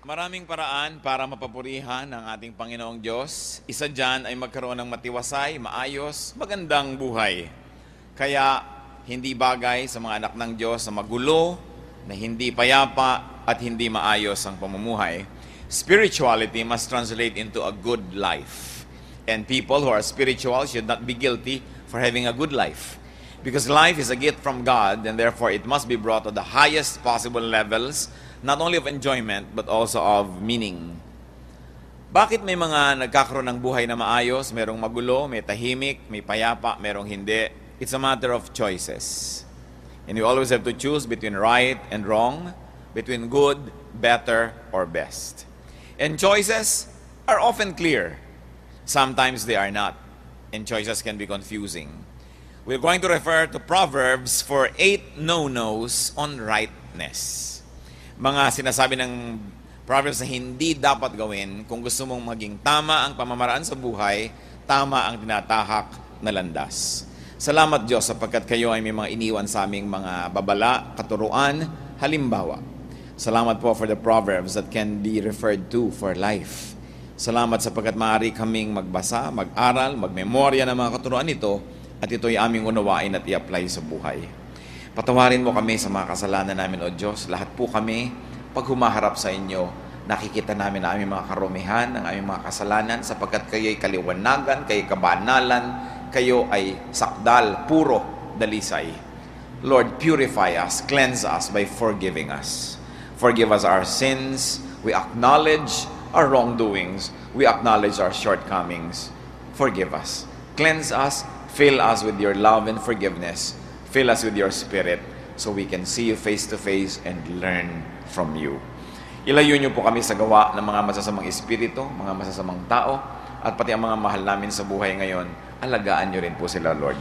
Maraming paraan para mapapurihan ang ating Panginoong Diyos. Isa dyan ay magkaroon ng matiwasay, maayos, magandang buhay. Kaya hindi bagay sa mga anak ng Diyos na magulo, na hindi payapa at hindi maayos ang pamumuhay. Spirituality must translate into a good life. And people who are spiritual should not be guilty for having a good life. Because life is a gift from God and therefore it must be brought to the highest possible levels, not only of enjoyment, but also of meaning. Bakit may mga nagkakaroon ng buhay na maayos, merong magulo, may tahimik, may payapa, merong hindi? It's a matter of choices. And you always have to choose between right and wrong, between good, better, or best. And choices are often clear. Sometimes they are not. And choices can be confusing. We're going to refer to Proverbs for 8 no-nos on rightness. Mga sinasabi ng Proverbs na hindi dapat gawin kung gusto mong maging tama ang pamamaraan sa buhay, tama ang tinatahak na landas. Salamat Diyos sapagkat kayo ay may mga iniwan sa aming mga babala, katuruan, halimbawa. Salamat po for the Proverbs that can be referred to for life. Salamat sapagkat maaari kaming magbasa, mag-aral, magmemorya ng mga katuruan nito at ito'y aming unawain at i-apply sa buhay. Patawarin mo kami sa mga kasalanan namin, O Diyos. Lahat po kami, pag humaharap sa inyo, nakikita namin ang aming mga karumihan, ang aming mga kasalanan, sapagkat kayo'y kaliwanagan, kayo'y kabanalan, kayo ay sakdal, puro dalisay. Lord, purify us, cleanse us by forgiving us. Forgive us our sins. We acknowledge our wrongdoings. We acknowledge our shortcomings. Forgive us. Cleanse us. Fill us with your love and forgiveness. Fill us with your Spirit so we can see you face to face and learn from you. Ilayo niyo po kami sa gawa ng mga masasamang espiritu, mga masasamang tao, at pati ang mga mahal namin sa buhay ngayon, alagaan niyo rin po sila, Lord.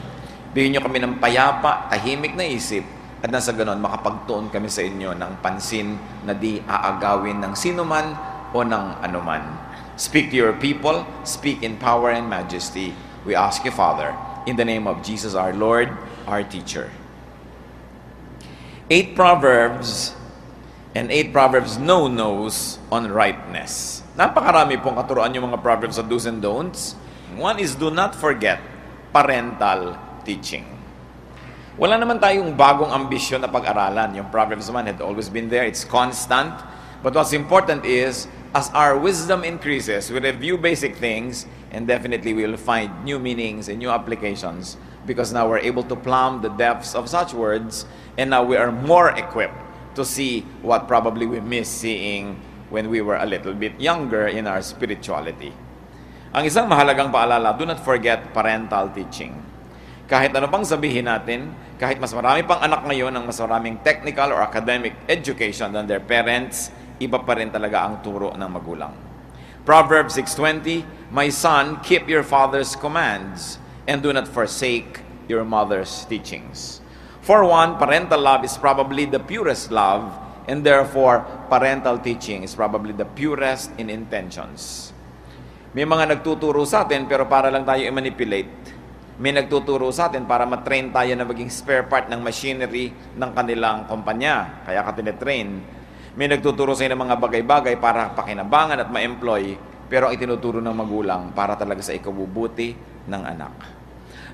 Bigyan niyo kami ng payapa, tahimik na isip, at nasa ganon makapagtuon kami sa inyo ng pansin na di aagawin ng sinuman o ng anuman. Speak to your people, speak in power and majesty. We ask you, Father, in the name of Jesus our Lord, our teacher. 8 Proverbs and 8 Proverbs no-nos on rightness. Napakarami pong katuruan yung mga Proverbs sa do's and don'ts. One is do not forget parental teaching. Wala naman tayong bagong ambisyon na pag-aralan. Yung Proverbs man had always been there. It's constant. But what's important is, as our wisdom increases, we review basic things, and definitely we will find new meanings and new applications because now we're able to plumb the depths of such words, and now we are more equipped to see what probably we missed seeing when we were a little bit younger in our spirituality. Ang isang mahalagang paalala, do not forget parental teaching. Kahit ano pang sabihin natin, kahit mas marami pang anak ngayon ng mas maraming technical or academic education than their parents, iba pa rin talaga ang turo ng magulang. Proverbs 6:20, my son, keep your father's commands and do not forsake your mother's teachings. For one, parental love is probably the purest love, and therefore, parental teaching is probably the purest in intentions. May mga nagtuturo sa atin pero para lang tayo i-manipulate. May nagtuturo sa atin para matrain tayo na maging spare part ng machinery ng kanilang kumpanya. Kaya ka tinetrain. May nagtuturo sa inyo ng mga bagay-bagay para pakinabangan at ma-employ, pero ang itinuturo ng magulang para talaga sa ikabubuti ng anak.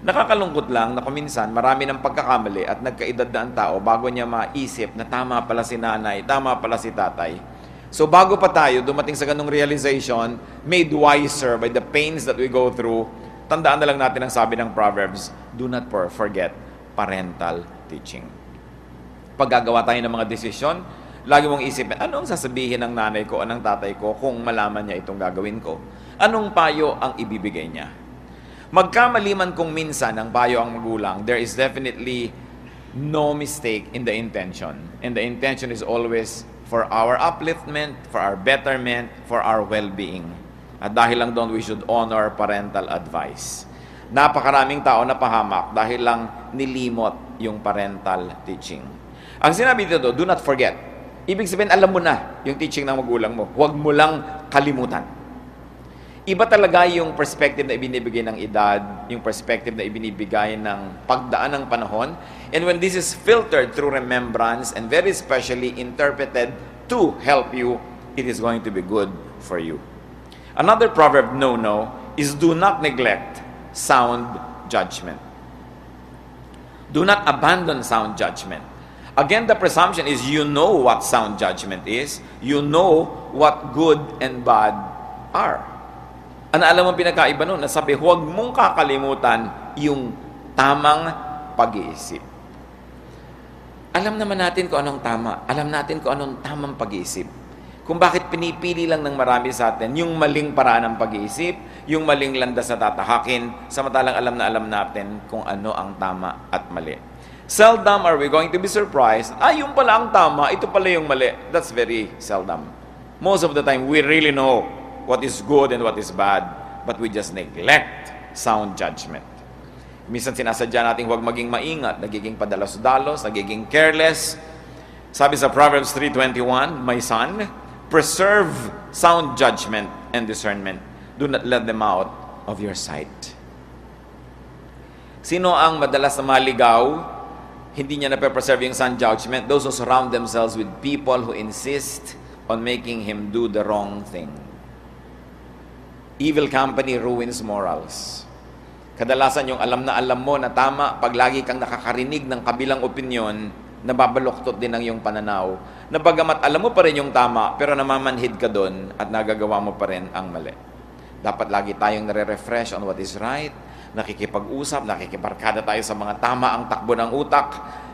Nakakalungkot lang na kuminsan marami ng pagkakamali at nagkaedad na ang tao bago niya maisip na tama pala si nanay, tama pala si tatay. So bago pa tayo dumating sa ganung realization, made wiser by the pains that we go through, tandaan na lang natin ang sabi ng Proverbs, do not forget parental teaching. Pag gagawa tayo ng mga desisyon, lagi mong isipin, ano ang sasabihin ng nanay ko o ng tatay ko kung malaman niya itong gagawin ko? Anong payo ang ibibigay niya? Magkamali man kung minsan ang payo ang magulang, there is definitely no mistake in the intention. And the intention is always for our upliftment, for our betterment, for our well-being. At dahil lang doon, we should honor parental advice. Napakaraming tao na pahamak dahil lang nilimot yung parental teaching. Ang sinabi dito, do not forget. Ibig sabihin, alam mo na yung teaching ng magulang mo. Huwag mo lang kalimutan. Iba talaga yung perspective na ibinibigay ng edad, yung perspective na ibinibigay ng pagdaan ng panahon. And when this is filtered through remembrance and very specially interpreted to help you it is going to be good for you. Another proverb, no, is do not neglect sound judgment. Do not abandon sound judgment. Again, the presumption is you know what sound judgment is. You know what good and bad are. Ano alam mo pinakaiba nun? Nasabi, huwag mong kakalimutan yung tamang pag-iisip. Alam naman natin kung anong tama. Alam natin kung anong tamang pag-iisip. Kung bakit pinipili lang ng marami sa atin yung maling paraan ng pag-iisip, yung maling landas na tatahakin, samantalang alam natin kung ano ang tama at mali. Seldom are we going to be surprised, yung pala ang tama, ito pala yung mali. That's very seldom. Most of the time, we really know what is good and what is bad, but we just neglect sound judgment. Minsan sinasadya natin huwag maging maingat, nagiging padalos-dalos, nagiging careless. Sabi sa Proverbs 3:21, my son, preserve sound judgment and discernment. Do not let them out of your sight. Sino ang madalas na maligaw? Hindi niya na-preserve yung sound judgment. Those who surround themselves with people who insist on making him do the wrong thing. Evil company ruins morals. Kadalasan yung alam mo na tama, pag lagi kang nakakarinig ng kabilang opinyon, nababaluktot din ang iyong pananaw. Na bagamat alam mo pa rin yung tama, pero namamanhid ka doon at nagagawa mo pa rin ang mali. Dapat lagi tayong nare-refresh on what is right, nakikipag-usap, nakikibarkada tayo sa mga tama ang takbo ng utak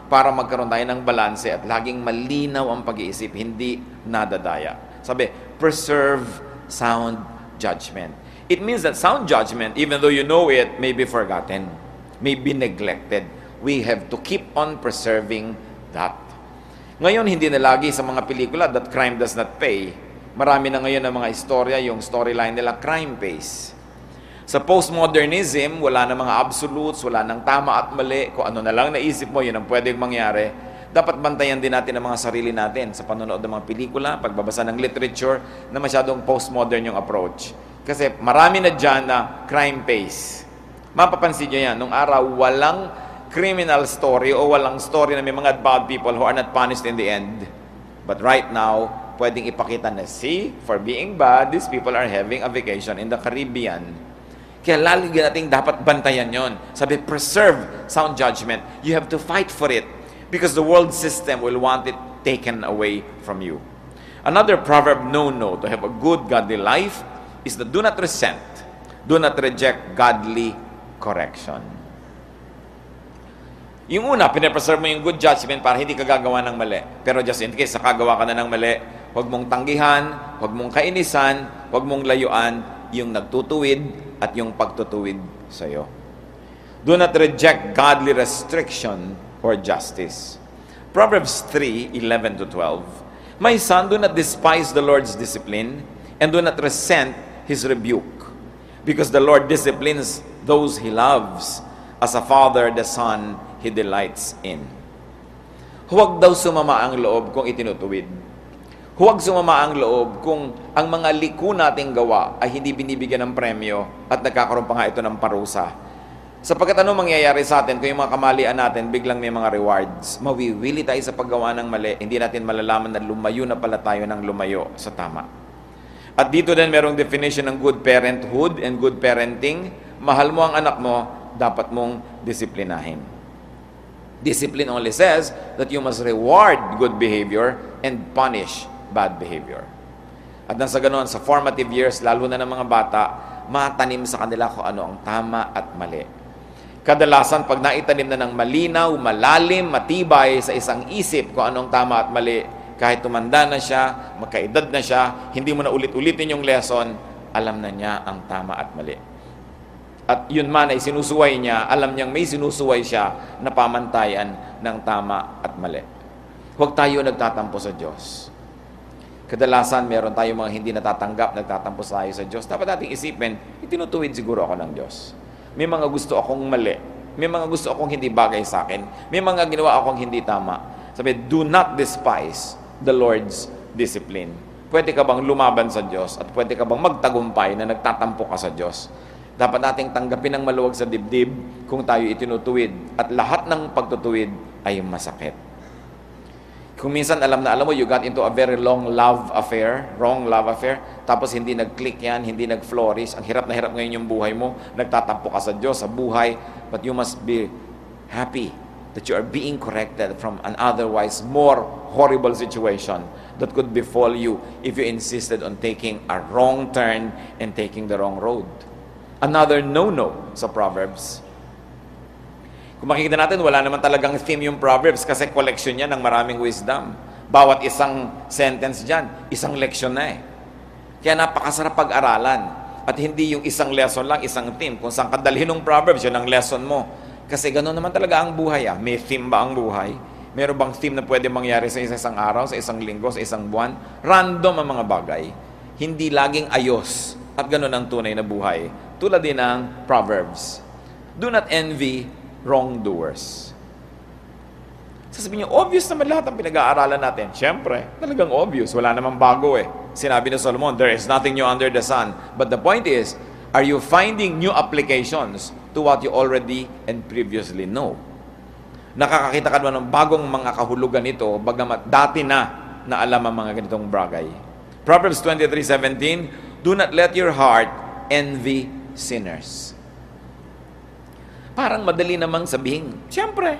para magkaroon tayo ng balanse at laging malinaw ang pag-iisip, hindi nadadaya. Sabi, preserve sound judgment. It means that sound judgment, even though you know it, may be forgotten, may be neglected. We have to keep on preserving that. Ngayon, hindi na lagi sa mga pelikula that crime does not pay. Marami na ngayon ng mga istorya, yung storyline nila, crime pays. Sa postmodernism, wala na mga absolutes, wala nang tama at mali. Kung ano na lang naisip mo, yun ang pwedeng mangyari. Dapat bantayan din natin ang mga sarili natin sa panonood ng mga pelikula, pagbabasa ng literature, na masyadong postmodern yung approach. Kasi marami na dyan na crime pays. Mapapansin nyo yan, nung araw, walang criminal story o walang story na may mga bad people who are not punished in the end. But right now, pwedeng ipakita na, see, for being bad, these people are having a vacation in the Caribbean. Kaya lalagyan natin dapat bantayan yon. Sabi, preserve sound judgment. You have to fight for it because the world system will want it taken away from you. Another proverb, no, to have a good godly life is that do not resent, do not reject godly correction. Yung una, pinapreserve mo yung good judgment para hindi ka gagawa ng mali. Pero just in case, nakagawa ka na ng mali, huwag mong tanggihan, huwag mong kainisan, huwag mong layuan yung nagtutuwid at yung pagtutuwid sa iyo. Do not reject godly restriction or justice. Proverbs 3:11-12. My son, do not despise the Lord's discipline and do not resent His rebuke, because the Lord disciplines those He loves, as a father the son He delights in. Huwag daw sumama ang loob kung itinutuwid. Huwag sumama ang loob kung ang mga liku nating gawa ay hindi binibigyan ng premyo at nagkakaroon pa nga ito ng parusa. Sapagkat ano mangyayari sa atin kung yung mga kamalian natin biglang may mga rewards? Mawiwili tayo sa paggawa ng mali, hindi natin malalaman na lumayo na pala tayo ng lumayo sa tama. At dito din merong definition ng good parenthood and good parenting. Mahal mo ang anak mo, dapat mong disiplinahin. Discipline only says that you must reward good behavior and punish bad behavior. At nang sa ganoon, sa formative years, lalo na ng mga bata, matanim sa kanila kung ano ang tama at mali. Kadalasan, pag naitanim na ng malinaw, malalim, matibay sa isang isip kung anong tama at mali, kahit tumanda na siya, magkaedad na siya, hindi mo na ulit-ulitin yung lesson, alam na niya ang tama at mali. At yun man ay sinusuway niya, alam niyang may sinusuway siya na pamantayan ng tama at mali. Huwag tayo nagtatampo sa Diyos. Kadalasan, meron tayong mga hindi natatanggap, nagtatampo tayo sa Diyos. Dapat nating isipin, itinutuwid siguro ako ng Diyos. May mga gusto akong mali. May mga gusto akong hindi bagay sa akin. May mga ginawa akong hindi tama. Sabi, do not despise the Lord's discipline. Pwede ka bang lumaban sa Diyos at pwede ka bang magtagumpay na nagtatampo ka sa Diyos? Dapat nating tanggapin ng maluwag sa dibdib kung tayo itinutuwid at lahat ng pagtutuwid ay masakit. Kung minsan alam na alam mo, you got into a very long love affair, wrong love affair, tapos hindi nag-click yan, hindi nag-flourish, ang hirap na hirap ngayon yung buhay mo, nagtatampo ka sa Diyos, sa buhay, but you must be happy that you are being corrected from an otherwise more horrible situation that could befall you if you insisted on taking a wrong turn and taking the wrong road. Another no-no sa Proverbs. Kung makikita natin, wala naman talagang theme yung Proverbs kasi collection yan ng maraming wisdom. Bawat isang sentence dyan, isang leksyon na eh. Kaya napakasarap pag-aralan. At hindi yung isang lesson lang, isang theme. Kung saan kadalhin ng Proverbs, yun ang lesson mo. Kasi gano'n naman talaga ang buhay. May theme ba ang buhay? Meron bang theme na pwede mangyari sa isang araw, sa isang linggo, sa isang buwan? Random ang mga bagay. Hindi laging ayos. At gano'n ang tunay na buhay. Tulad din ng Proverbs. Do not envy wrongdoers. Sasabihin niyo, obvious naman lahat ang pinag-aaralan natin. Siyempre, talagang obvious. Wala namang bago eh. Sinabi ni Solomon, there is nothing new under the sun. But the point is, are you finding new applications to what you already and previously know? Nakakakita ka naman ng bagong mga kahulugan ito, bagamat dati na alam ang mga ganitong bagay. Proverbs 23:17, do not let your heart envy sinners. Parang madali namang sabihin, siyempre.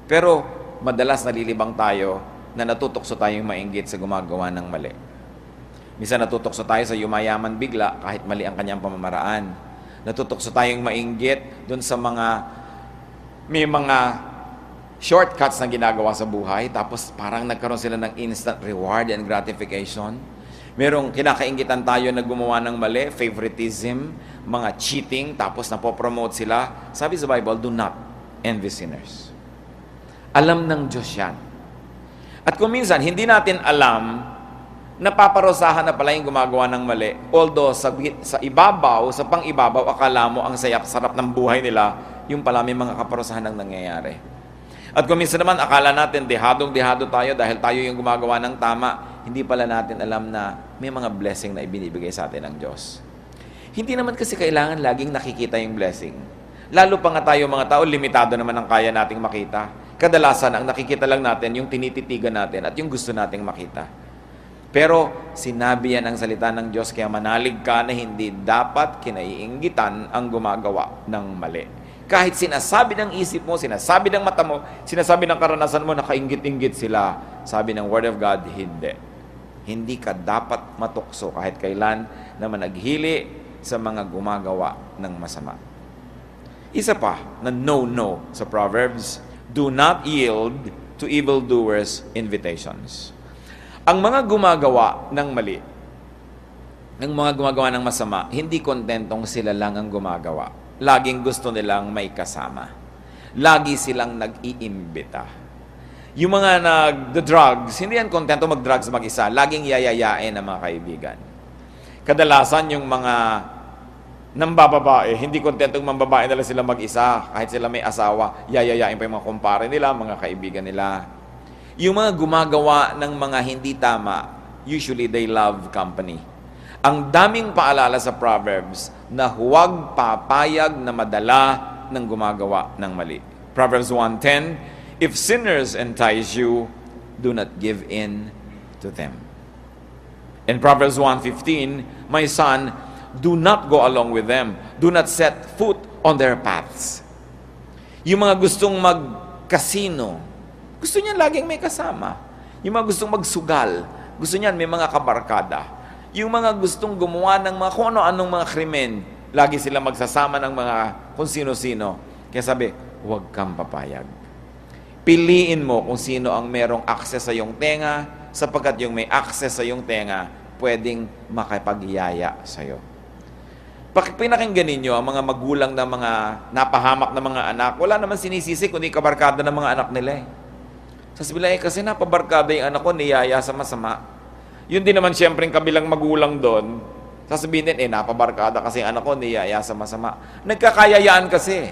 Pero madalas nalilibang tayo na natutokso tayong mainggit sa gumagawa ng mali. Minsan natutokso tayo sa yumayaman bigla kahit mali ang kanyang pamamaraan. Natutokso tayong mainggit dun sa may mga shortcuts na ginagawa sa buhay tapos parang nagkaroon sila ng instant reward and gratification. Merong kinakainggitan tayo na gumawa ng mali, favoritism, mga cheating, tapos napopromote sila. Sabi sa Bible, do not envy sinners. Alam ng Diyos yan. At kung minsan, hindi natin alam, napaparusahan na pala yung gumagawa ng mali. Although, sa ibabaw, sa pang-ibabaw, akala mo ang sarap ng buhay nila, yung pala may mga kaparusahan ang nangyayari. At kung minsan naman, akala natin, dehadong-dehado tayo dahil tayo yung gumagawa ng tama, hindi pala natin alam na may mga blessing na ibinibigay sa atin ng Diyos. Hindi naman kasi kailangan laging nakikita yung blessing. Lalo pa nga tayo mga tao, limitado naman ang kaya nating makita. Kadalasan, ang nakikita lang natin, yung tinititigan natin at yung gusto nating makita. Pero, sinabi yan ang salita ng Diyos, kaya manalig ka na hindi dapat kinaiinggitan ang gumagawa ng mali. Kahit sinasabi ng isip mo, sinasabi ng mata mo, sinasabi ng karanasan mo, nakainggit-inggit sila. Sabi ng Word of God, hindi. Hindi ka dapat matukso kahit kailan na managhili sa mga gumagawa ng masama. Isa pa na no-no sa Proverbs, do not yield to evildoers' invitations. Ang mga gumagawa ng mali, ng mga gumagawa ng masama, hindi kontentong sila lang ang gumagawa. Laging gusto nilang may kasama. Lagi silang nag-iimbita. Yung mga nag-drugs, hindi yan kontento mag-drugs mag-isa. Laging yayayain ang mga kaibigan. Kadalasan yung mga nambababae, hindi kontentong mambabae nila sila mag-isa. Kahit sila may asawa, yayayain pa yung mga kumpare nila, mga kaibigan nila. Yung mga gumagawa ng mga hindi tama, usually they love company. Ang daming paalala sa Proverbs na huwag papayag na madala ng gumagawa ng mali. Proverbs 1:10, if sinners entice you, do not give in to them. In Proverbs 1:15, my son, do not go along with them. Do not set foot on their paths. Yung mga gustong mag-casino, gusto niyan laging may kasama. Yung mga gustong magsugal, gusto niyan may mga kabarkada. Yung mga gustong gumawa ng mga kung ano-anong mga krimen, lagi sila magsasama ng mga kung sino-sino. Kaya sabi, huwag kang papayag. Piliin mo kung sino ang merong access sa iyong tenga, sapagkat yung may access sa iyong tenga, pwedeng makapagyaya sa iyo. Pinakinggan ninyo ang mga magulang na mga napahamak na mga anak, wala naman sinisisi kundi kabarkada ng mga anak nila eh. Sasabihin kasi napabarkada yung anak ko, niyaya sa masama. Yun din naman siyempre yung kabilang magulang doon, sasabihin din, napabarkada kasi yung anak ko, niyaya sa masama. Nagkakayayaan kasi.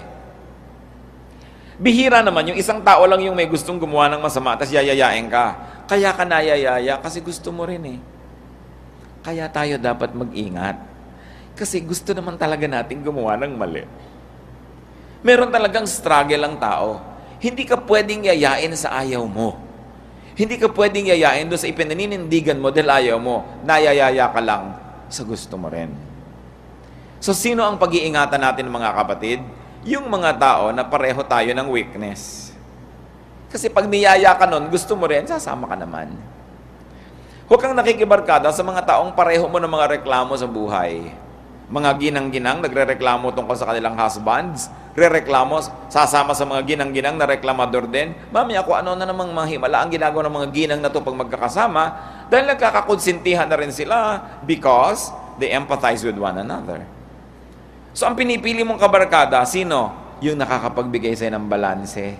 Bihira naman, yung isang tao lang yung may gustong gumawa ng masama, tapos yayayain ka. Kaya ka nayayaya, kasi gusto mo rin eh. Kaya tayo dapat mag-ingat. Kasi gusto naman talaga natin gumawa ng mali. Meron talagang struggle ang tao. Hindi ka pwedeng yayain sa ayaw mo. Hindi ka pwedeng yayain doon sa ipinaninindigan mo dahil ayaw mo. Nayayaya ka lang sa gusto mo rin. So, sino ang pag-iingatan natin mga kapatid? Yung mga tao na pareho tayo ng weakness. Kasi pag niyaya ka nun, gusto mo rin, sasama ka naman. Huwag kang nakikibarkada sa mga taong pareho mo ng mga reklamo sa buhay. Mga ginang-ginang, nagre-reklamo tungkol sa kanilang husbands, re-reklamo, sasama sa mga ginang-ginang na reklamador din. Mami, ako ano na namang mga himala ang ginagawa ng mga ginang na to pag magkakasama dahil nagkakakonsintihan na rin sila because they empathize with one another. So, ang pinipili mong kabarkada, sino? Yung nakakapagbigay sa'yo ng balanse.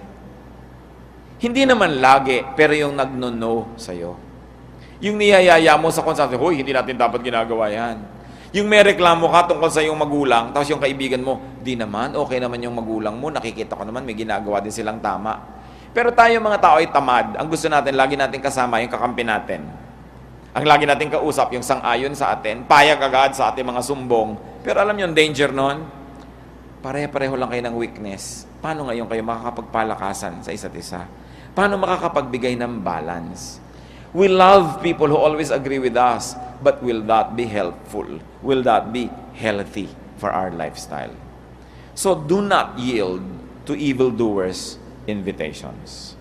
Hindi naman lagi, pero yung nagno-no sa'yo. Yung niyayaya mo sa konsansi, hoy, hindi natin dapat ginagawa yan. Yung may reklamo ka tungkol sa iyong magulang, tapos yung kaibigan mo, di naman, okay naman yung magulang mo, nakikita ko naman, may ginagawa din silang tama. Pero tayo mga tao ay tamad. Ang gusto natin, lagi natin kasama yung kakampi natin. Ang lagi natin kausap, yung sang-ayon sa atin, payag agad sa ating mga sumbong. Pero alam niyo, danger nun, pare-pareho lang kayo ng weakness. Paano ngayon kayo makakapagpalakasan sa isa't isa? Paano makakapagbigay ng balance? We love people who always agree with us, but will that be helpful? Will that be healthy for our lifestyle? So do not yield to evildoers' invitations.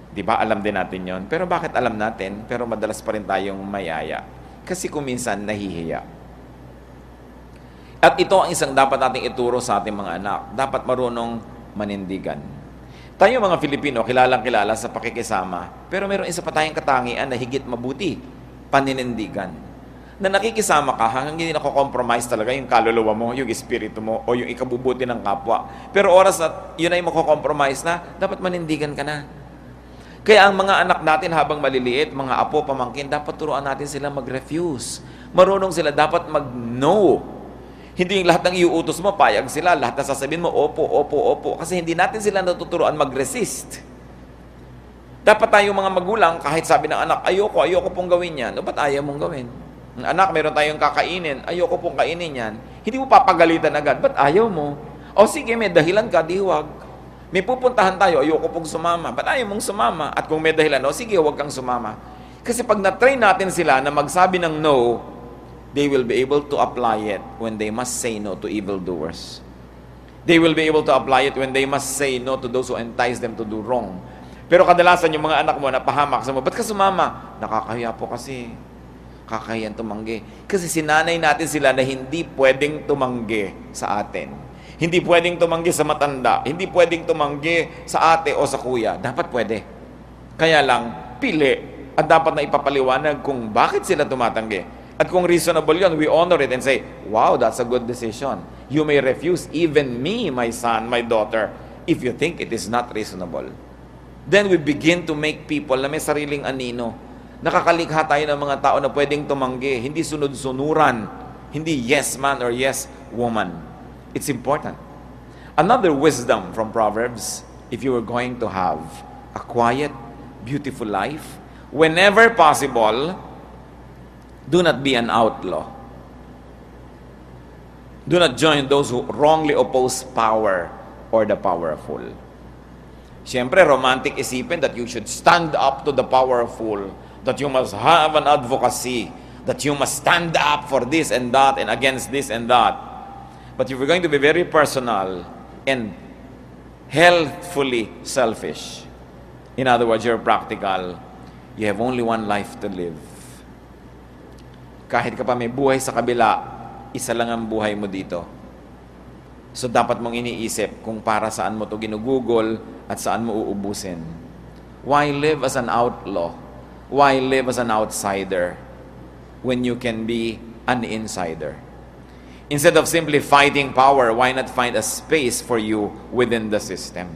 Di ba? Alam din natin yon. Pero bakit alam natin? Pero madalas pa rin tayong mayaya. Kasi kung minsan nahihiya. At ito ang isang dapat nating ituro sa ating mga anak. Dapat marunong manindigan. Tayo mga Filipino, kilalang-kilala sa pakikisama, pero meron isa pa tayong katangian na higit mabuti, paninindigan. Na nakikisama ka hanggang hindi nako-compromise talaga yung kaluluwa mo, yung espiritu mo, o yung ikabubuti ng kapwa. Pero oras na yun ay mako-compromise na, dapat manindigan ka na. Kaya ang mga anak natin habang maliliit, mga apo, pamangkin, dapat turuan natin sila mag-refuse. Marunong sila dapat mag-no. Hindi yung lahat ng iuutos mo, payag sila. Lahat na sasabihin mo, opo, opo, opo. Kasi hindi natin sila natuturuan mag-resist. Dapat tayong mga magulang, kahit sabi ng anak, ayoko pong gawin yan. O ba't ayaw mong gawin? Anak, meron tayong kakainin, ayoko pong kainin yan. Hindi mo papagalitan agad, ba't ayaw mo? O sige, may dahilan ka, di huwag. May pupuntahan tayo, ayoko pong sumama. Ba't ayaw mong sumama? At kung may dahilan, o sige, huwag kang sumama. Kasi pag na-train natin sila na magsabi ng no, they will be able to apply it when they must say no to evildoers. They will be able to apply it when they must say no to those who entice them to do wrong. Pero kadalasan yung mga anak mo napahamak sa mo, ba't ka sumama? Nakakahiya po kasi. Kakahiyan tumanggi. Kasi sinanay natin sila na hindi pwedeng tumanggi sa atin. Hindi pwedeng tumanggi sa matanda. Hindi pwedeng tumanggi sa ate o sa kuya. Dapat pwede. Kaya lang, pili. At dapat na ipapaliwanag kung bakit sila tumatanggi. At kung reasonable yun, we honor it and say, wow, that's a good decision. You may refuse even me, my son, my daughter, if you think it is not reasonable. Then we begin to make people na may sariling anino. Nakakalikha tayo ng mga tao na pwedeng tumanggi, hindi sunod-sunuran, hindi yes man or yes woman. It's important. Another wisdom from Proverbs, if you are going to have a quiet, beautiful life, whenever possible, do not be an outlaw. Do not join those who wrongly oppose power or the powerful. Siyempre, romantic isipin that you should stand up to the powerful, that you must have an advocacy, that you must stand up for this and that and against this and that. But if you're going to be very personal and healthfully selfish, in other words, you're practical, you have only one life to live. Kahit ka pa may buhay sa kabila, isa lang ang buhay mo dito. So dapat mong iniisip kung para saan mo to ginugugol at saan mo uubusin. Why live as an outlaw? Why live as an outsider when you can be an insider? Instead of simply fighting power, why not find a space for you within the system?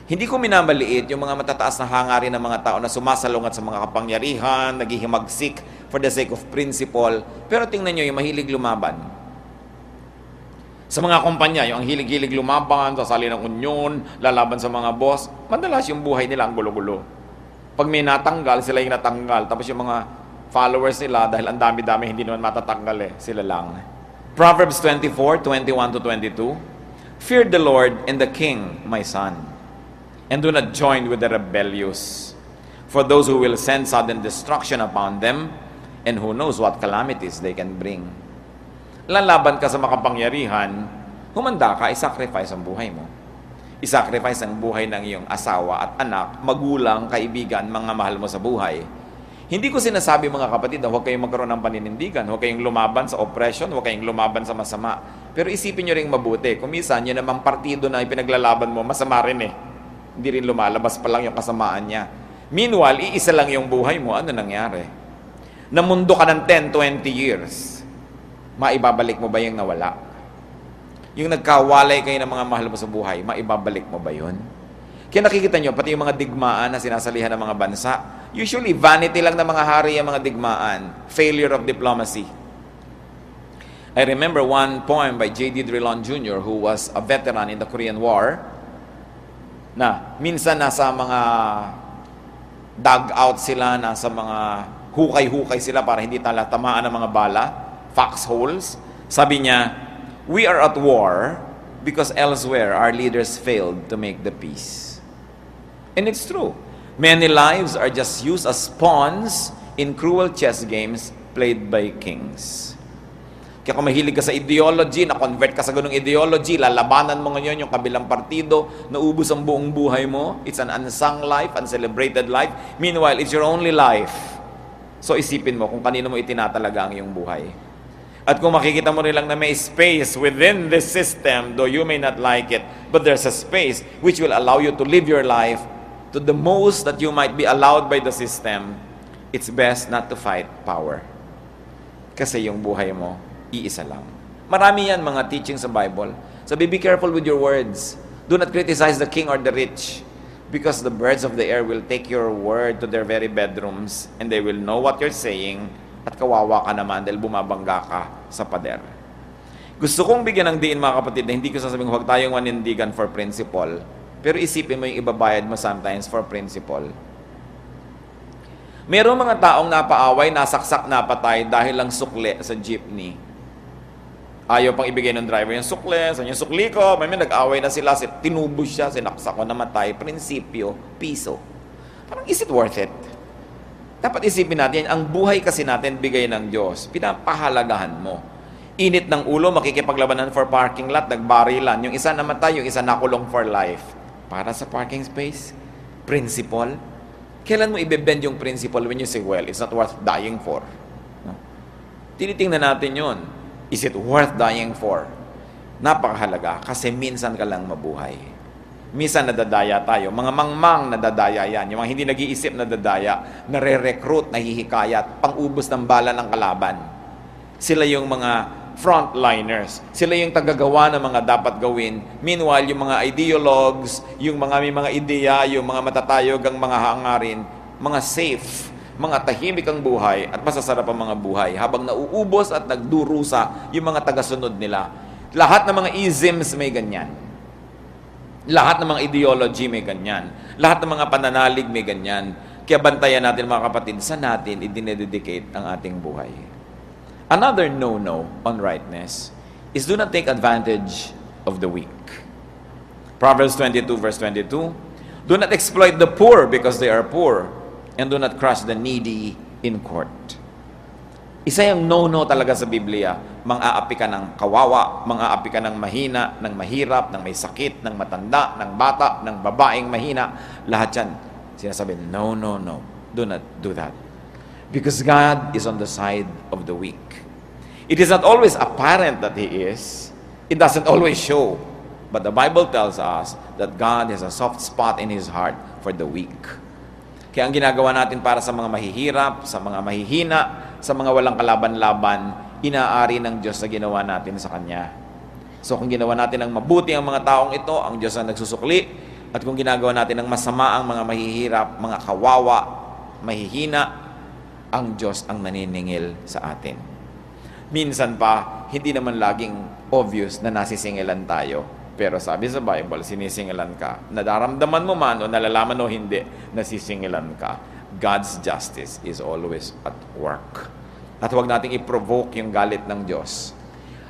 Hindi ko minamaliit yung mga matataas na hangarin ng mga tao na sumasalungat sa mga kapangyarihan, naghihimagsik for the sake of principle. Pero tingnan nyo yung mahilig lumaban. Sa mga kumpanya, yung hilig-hilig lumaban, sasali ng union, lalaban sa mga boss, madalas yung buhay nila ang gulo-gulo. Pag may natanggal, sila yung natanggal. Tapos yung mga followers nila, dahil ang dami-dami hindi naman matatanggal sila lang. Proverbs 24:21-22, Fear the Lord and the King, my son, and do not join with the rebellious. for those who will send sudden destruction upon them, and who knows what calamities they can bring. Lalaban ka sa makapangyarihan, humanda ka, isacrifice ang buhay mo. Isacrifice ang buhay ng iyong asawa at anak, magulang, kaibigan, mga mahal mo sa buhay. Hindi ko sinasabi mga kapatid na huwag kayong magkaroon ng paninindigan, huwag kayong lumaban sa oppression, huwag kayong lumaban sa masama. Pero isipin nyo rin mabuti, kung minsan yun namang partido na ipinaglalaban mo, masama rin eh. Hindi rin lumalabas pa lang yung kasamaan niya. Meanwhile, iisa lang yung buhay mo, ano nangyari? Namundo ka ng 10, 20 years, maibabalik mo ba yung nawala? Yung nagkawalay kayo ng mga mahal mo sa buhay, maibabalik mo ba yun? Kaya nakikita nyo, pati yung mga digmaan na sinasalihan ng mga bansa, usually vanity lang ng mga hari ang mga digmaan, failure of diplomacy. I remember one poem by J.D. Drilon Jr. who was a veteran in the Korean War, na minsan nasa mga dugout sila, nasa mga hukay-hukay sila para hindi tamaan ng mga bala, foxholes. Sabi niya, we are at war because elsewhere our leaders failed to make the peace. And it's true. Many lives are just used as pawns in cruel chess games played by kings. Kaya kung mahilig ka sa ideology, na-convert ka sa ganung ideology, lalabanan mo ngayon yung kabilang partido, naubos ang buong buhay mo. It's an unsung life, uncelebrated life. Meanwhile, it's your only life. So isipin mo kung kanino mo itinatalaga ang iyong buhay. At kung makikita mo rin lang na may space within this system, though you may not like it, but there's a space which will allow you to live your life to the most that you might be allowed by the system, it's best not to fight power. Kasi yung buhay mo, iisa lang. Marami yan mga teaching sa Bible. So be careful with your words. Do not criticize the king or the rich, because the birds of the air will take your word to their very bedrooms and they will know what you're saying, at kawawa ka naman dahil bumabangga ka sa pader. Gusto kong bigyan ng diin mga kapatid na hindi ko sasabing huwag tayong manindigan for principle, pero isipin mo yung ibabayad mo sometimes for principle. Merong mga taong napaaway, nasaksak, napatay dahil lang sukle sa jeepney. Ayaw pang ibigay ng driver yung sukle, sa yung sukli ko, may nag-away na sila, tinubos siya, sinaksak ko, namatay, prinsipyo, piso. Parang is it worth it? Dapat isipin natin, ang buhay kasi natin bigay ng Diyos, pinapahalagahan mo. Init ng ulo, makikipaglabanan for parking lot, nagbarilan. Yung isa namatay, yung isa nakulong for life. Para sa parking space, principle. Kailan mo ibebend yung principle when you say, well, it's not worth dying for? No? Tinitingnan natin yun. Is it worth dying for? Napakahalaga kasi minsan ka lang mabuhay. Minsan nadadaya tayo. Mga mangmang nadadaya yan. Yung mga hindi nag-iisip nadadaya, nare-recruit, nahihikayat, pang-ubos ng bala ng kalaban. Sila yung mga frontliners. Sila yung tagagawa ng mga dapat gawin. Meanwhile, yung mga ideologues, yung mga may mga ideya, yung mga matatayog ang mga hangarin, mga safe, mga tahimik ang buhay at masasarap ang mga buhay habang nauubos at nagdurusa yung mga tagasunod nila. Lahat ng mga isms may ganyan. Lahat ng mga ideology may ganyan. Lahat ng mga pananalig may ganyan. Kaya bantayan natin mga kapatid, saan natin idinededicate ang ating buhay? Another no-no on rightness is do not take advantage of the weak. Proverbs 22 verse 22, do not exploit the poor because they are poor, and do not crush the needy in court. Isa yung no-no talaga sa Biblia. Mang-aapi ka ng kawawa, mang-aapi ka ng mahina, ng mahirap, ng may sakit, ng matanda, ng bata, ng babaeng mahina. Lahat yan, sinasabi, no, no, no. Do not do that. Because God is on the side of the weak. It is not always apparent that He is. It doesn't always show. But the Bible tells us that God has a soft spot in His heart for the weak. Kaya ang ginagawa natin para sa mga mahihirap, sa mga mahihina, sa mga walang kalaban-laban, inaari ng Diyos na ginawa natin sa Kanya. So kung ginawa natin ng mabuti ang mga taong ito, ang Diyos ang nagsusukli. At kung ginagawa natin ng masama ang mga mahihirap, mga kawawa, mahihina, ang Diyos ang naniningil sa atin. Minsan pa, hindi naman laging obvious na nasisingilan tayo. Pero sabi sa Bible, sinisingilan ka. Nadaramdaman mo man o nalalaman o hindi, nasisingilan ka. God's justice is always at work. At huwag nating i-provoke yung galit ng Diyos.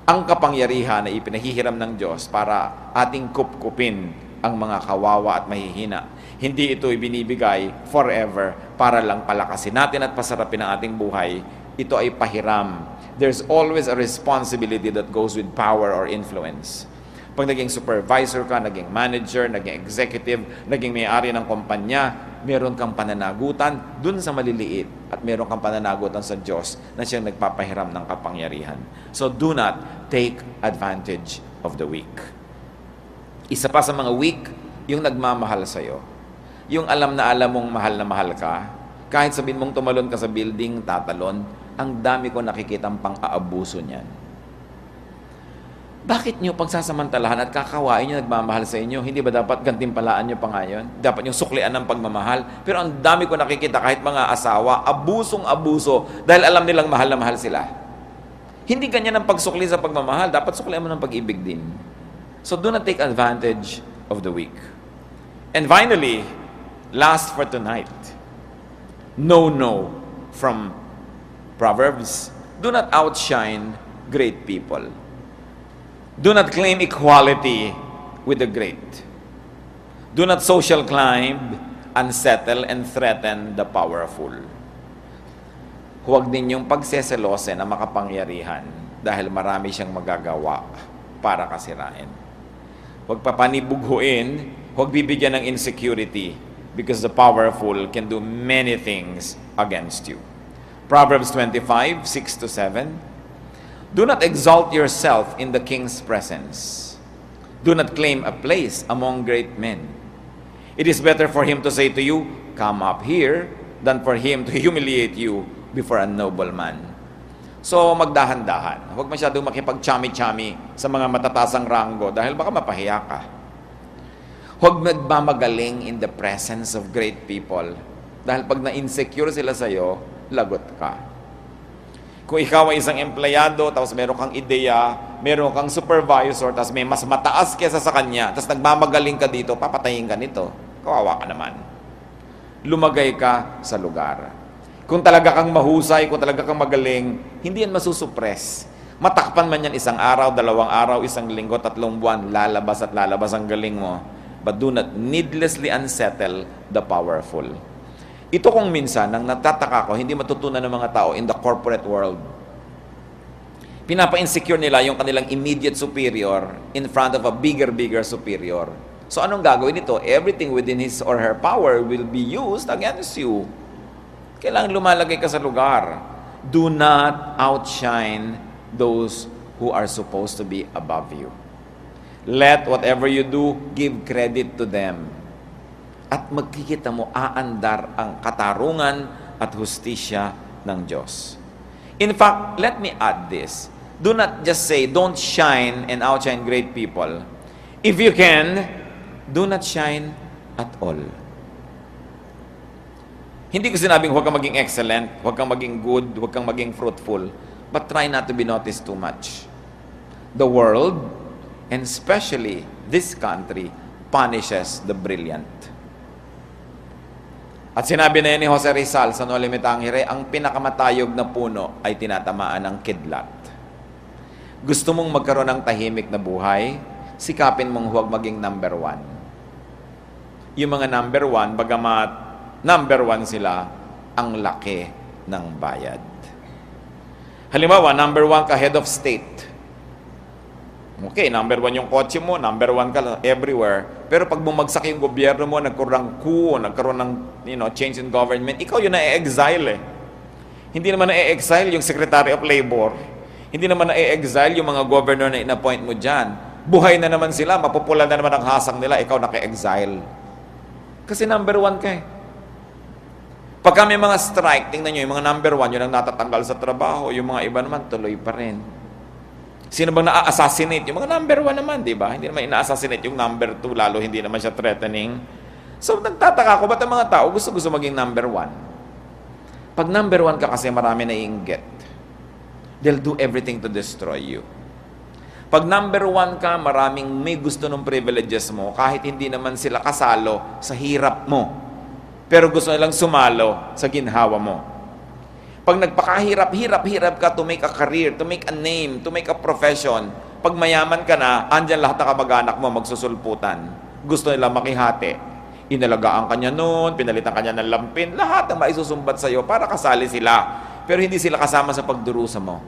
Ang kapangyarihan na ipinahihiram ng Diyos para ating kupkupin ang mga kawawa at mahihina. Hindi ito ibinibigay forever para lang palakasin natin at pasarapin ang ating buhay. Ito ay pahiram. There's always a responsibility that goes with power or influence. Pag naging supervisor ka, naging manager, naging executive, naging may-ari ng kumpanya, meron kang pananagutan dun sa maliliit at meron kang pananagutan sa Diyos na siyang nagpapahiram ng kapangyarihan. So do not take advantage of the weak. Isa pa sa mga weak, yung nagmamahal sa'yo. Yung alam na alam mong mahal na mahal ka, kahit sabihin mong tumalon ka sa building, tatalon, ang dami ko nakikitang pang-aabuso niyan. Bakit nyo pagsasamantalahan at kakawain nyo nagmamahal sa inyo? Hindi ba dapat gantimpalaan nyo pa ngayon? Dapat nyo suklian ng pagmamahal? Pero ang dami ko nakikita kahit mga asawa, abusong-abuso dahil alam nilang mahal na mahal sila. Hindi ganyan ang pagsukli sa pagmamahal. Dapat suklian mo ng pag-ibig din. So do not take advantage of the weak. And finally, last for tonight, no from Proverbs. Do not outshine great people. Do not claim equality with the great. Do not social climb, unsettle, and threaten the powerful. Huwag ninyong pagseselosin ang makapangyarihan dahil marami siyang magagawa para kasirain. Huwag papanibughuin, huwag bibigyan ng insecurity because the powerful can do many things against you. Proverbs 25, 6-7. Do not exalt yourself in the king's presence. Do not claim a place among great men. It is better for him to say to you, "Come up here," than for him to humiliate you before a nobleman. So, magdahan-dahan. Huwag masyadong makipag-chami-chami sa mga matatasang ranggo dahil baka mapahiya ka. Huwag magmamagaling in the presence of great people dahil pag na-insecure sila sa'yo, lagot ka. Kung ikaw ay isang empleyado, tapos meron kang ideya, meron kang supervisor, tapos may mas mataas kesa sa kanya, tapos nagmamagaling ka dito, papatayin ka nito. Kawawa ka naman. Lumagay ka sa lugar. Kung talaga kang mahusay, kung talaga kang magaling, hindi yan masusuppress. Matakpan man yan 1 araw, 2 araw, 1 linggo, 3 buwan, lalabas at lalabas ang galing mo. But do not needlessly unsettle the powerful. Ito kung minsan, nang natataka ko, hindi matutunan ng mga tao in the corporate world. Pinapa-insecure nila yung kanilang immediate superior in front of a bigger superior. So anong gagawin nito? Everything within his or her power will be used against you. Kailangan lumalagay ka sa lugar. Do not outshine those who are supposed to be above you. Let whatever you do, give credit to them. At magkikita mo, aandar ang katarungan at hustisya ng Diyos. In fact, let me add this. Do not just say, don't shine and outshine great people. If you can, do not shine at all. Hindi ko sinabing huwag kang maging excellent, huwag kang maging good, huwag kang maging fruitful, but try not to be noticed too much. The world, and especially this country, punishes the brilliant. At sinabi na yan ni Jose Rizal sa No Limitangere, ang pinakamatayog na puno ay tinatamaan ng kidlat. Gusto mong magkaroon ng tahimik na buhay, sikapin mong huwag maging number 1. Yung mga number 1, bagamat number 1 sila, ang laki ng bayad. Halimbawa, number 1 ka head of state. Okay, number 1 yung kotse mo, number 1 ka everywhere. Pero pag bumagsak yung gobyerno mo, nagkaroon ng coup, nagkaroon ng change in government, ikaw yun na-exile eh. Hindi naman na-exile yung Secretary of Labor. Hindi naman na-exile yung mga governor na in-appoint mo dyan. Buhay na naman sila, mapupula na naman ang hasang nila, ikaw naka-exile. Kasi number 1 ka eh. Pagka may mga strike, tingnan nyo, yung mga number 1, yun ang natatanggal sa trabaho, yung mga iba naman, tuloy pa rin. Sino bang na-assassinate? Yung mga number 1 naman, di ba? Hindi naman ina-assassinate yung number 2, lalo hindi naman siya threatening. So, nagtataka ko, ba't ang mga tao gusto maging number 1? Pag number 1 ka kasi marami naiinggit. They'll do everything to destroy you. Pag number 1 ka, maraming may gusto ng privileges mo, kahit hindi naman sila kasalo sa hirap mo. Pero gusto nilang sumalo sa ginhawa mo. Pag nagpakahirap ka to make a career, to make a name, to make a profession, pag mayaman ka na, andyan lahat ng kamag-anak mo magsusulputan. Gusto nila makihati. Inalagaan kanya noon, pinalitan kanya ng lampin, lahat ng maisusumbat sa'yo para kasali sila. Pero hindi sila kasama sa pagdurusa mo,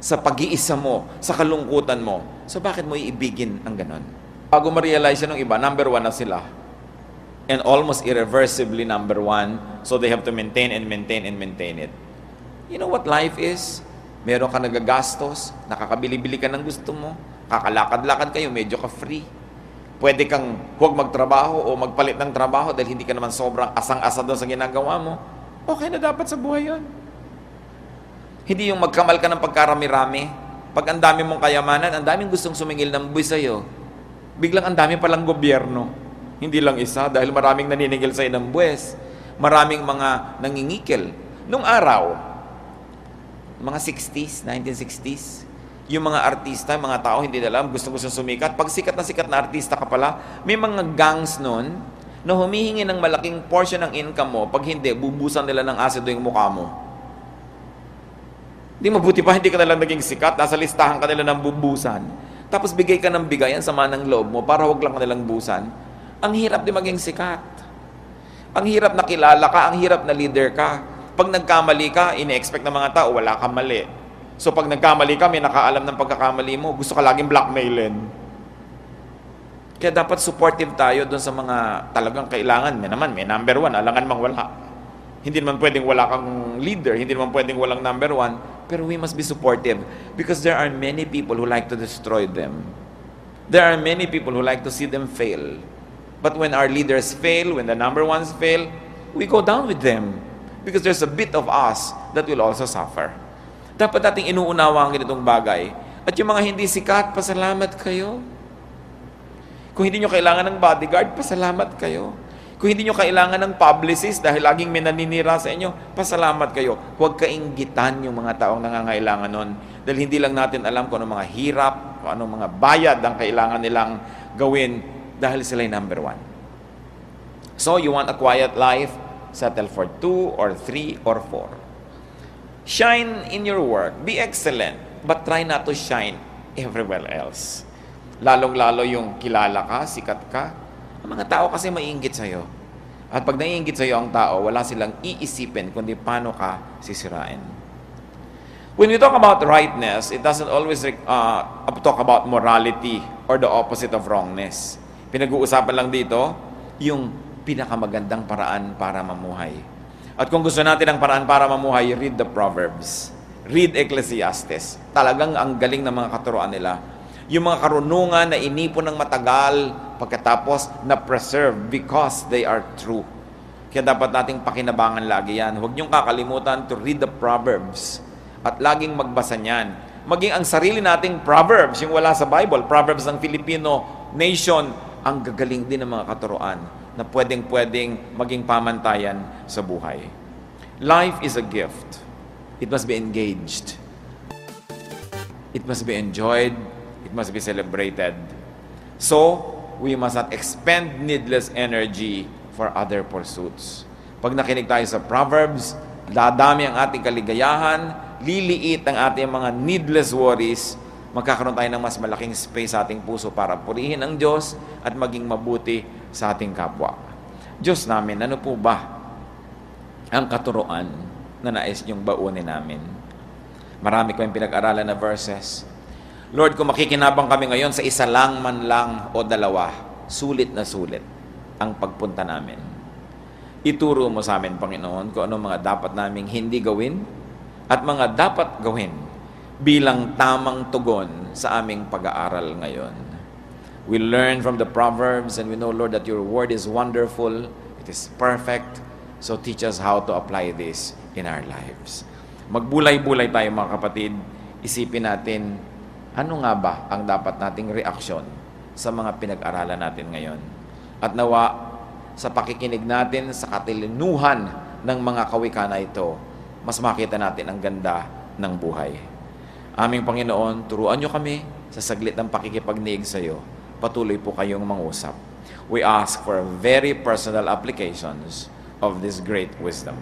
sa pag-iisa mo, sa kalungkutan mo. So bakit mo iibigin ang ganon? Bago ma-realize yan ng iba, number 1 na sila. And almost irreversibly number 1. So they have to maintain and maintain and maintain it. You know what life is? Meron ka nagagastos, nakakabili-bili ka ng gusto mo, kakalakad-lakad kayo, medyo ka free. Pwede kang huwag magtrabaho o magpalit ng trabaho dahil hindi ka naman sobrang asang-asa doon sa ginagawa mo. Okay na dapat sa buhay yun. Hindi yung magkamal ka ng pagkarami-rami. Pag ang dami mong kayamanan, ang daming gustong sumingil ng buwis sa'yo. Biglang ang dami palang gobyerno. Hindi lang isa dahil maraming naniningil sa'yo ng buwis. Maraming mga nangingikil. Nung araw, mga 60s, 1960s, yung mga artista, mga tao, hindi alam, gusto-gusto sumikat. Pag sikat na artista ka pala, may mga gangs nun na humihingi ng malaking portion ng income mo. Pag hindi, bubusan nila ng asido yung mukha mo. Di mabuti pa, hindi ka nalang naging sikat. Nasa listahan ka nila ng bubusan. Tapos bigay ka ng bigay, ang sama ng loob mo, para wag lang ka nilang busan. Ang hirap di maging sikat. Ang hirap na kilala ka, ang hirap na leader ka. Pag nagkamali ka, ine-expect ng mga tao, wala kang mali. So pag nagkamali ka, may nakaalam ng pagkakamali mo, gusto ka laging blackmailin. Kaya dapat supportive tayo doon sa mga talagang kailangan. May number 1, alangan mang wala. Hindi naman pwedeng wala kang leader, hindi naman pwedeng walang number 1, pero we must be supportive because there are many people who like to destroy them. There are many people who like to see them fail. But when our leaders fail, when the number 1s fail, we go down with them because there's a bit of us that will also suffer. Dapat nating inuunawa ang ganitong bagay. At yung mga hindi sikat, pasalamat kayo. Kung hindi nyo kailangan ng bodyguard, pasalamat kayo. Kung hindi nyo kailangan ng publicist dahil laging may naninira sa inyo, pasalamat kayo. Huwag kainggitan yung mga taong nangangailangan nun. Dahil hindi lang natin alam kung anong mga hirap, kung anong mga bayad ang kailangan nilang gawin dahil sila'y number 1. So, you want a quiet life? Settle for 2 or 3 or 4. Shine in your work. Be excellent. But try not to shine everywhere else. Lalong-lalo yung kilala ka, sikat ka. Ang mga tao kasi maiinggit sa'yo. At pag naiinggit sa'yo ang tao, wala silang iisipin kundi paano ka sisirain. When we talk about rightness, it doesn't always talk about morality or the opposite of wrongness. Pinag-uusapan lang dito yung pinakamagandang paraan para mamuhay. At kung gusto natin ang paraan para mamuhay, read the Proverbs. Read Ecclesiastes. Talagang ang galing ng mga katuroan nila. Yung mga karunungan na inipon ng matagal, pagkatapos na preserve because they are true. Kaya dapat nating pakinabangan lagi yan. Huwag niyong kakalimutan to read the Proverbs. At laging magbasa niyan. Maging ang sarili nating Proverbs, yung wala sa Bible, Proverbs ng Filipino nation, ang gagaling din ng mga katuroan na pwedeng-pwedeng maging pamantayan sa buhay. Life is a gift. It must be engaged. It must be enjoyed. It must be celebrated. So, we must not expend needless energy for other pursuits. Pag nakinig tayo sa Proverbs, dadami ang ating kaligayahan, liliit ang ating mga needless worries, magkakaroon tayo ng mas malaking space sa ating puso para purihin ang Diyos at maging mabuti sa ating kapwa. Diyos namin, ano po ba ang katuroan na nais niyong baunin namin? Marami ko yung pinag-aralan na verses. Lord, kung makikinabang kami ngayon sa isa lang man lang o dalawa, sulit na sulit ang pagpunta namin. Ituro mo sa amin, Panginoon, kung ano mga dapat naming hindi gawin at mga dapat gawin bilang tamang tugon sa aming pag-aaral ngayon. We learn from the Proverbs and we know, Lord, that your word is wonderful, it is perfect, so teach us how to apply this in our lives. Magbulay-bulay tayo mga kapatid, isipin natin, ano nga ba ang dapat nating reaksyon sa mga pinag-aralan natin ngayon? At nawa, sa pakikinig natin sa katilinuhan ng mga kawika na ito, mas makita natin ang ganda ng buhay. Aming Panginoon, turuan niyo kami sa saglit ng pakikipagniig sa iyo. Patuloy po kayong mangusap. We ask for very personal applications of this great wisdom.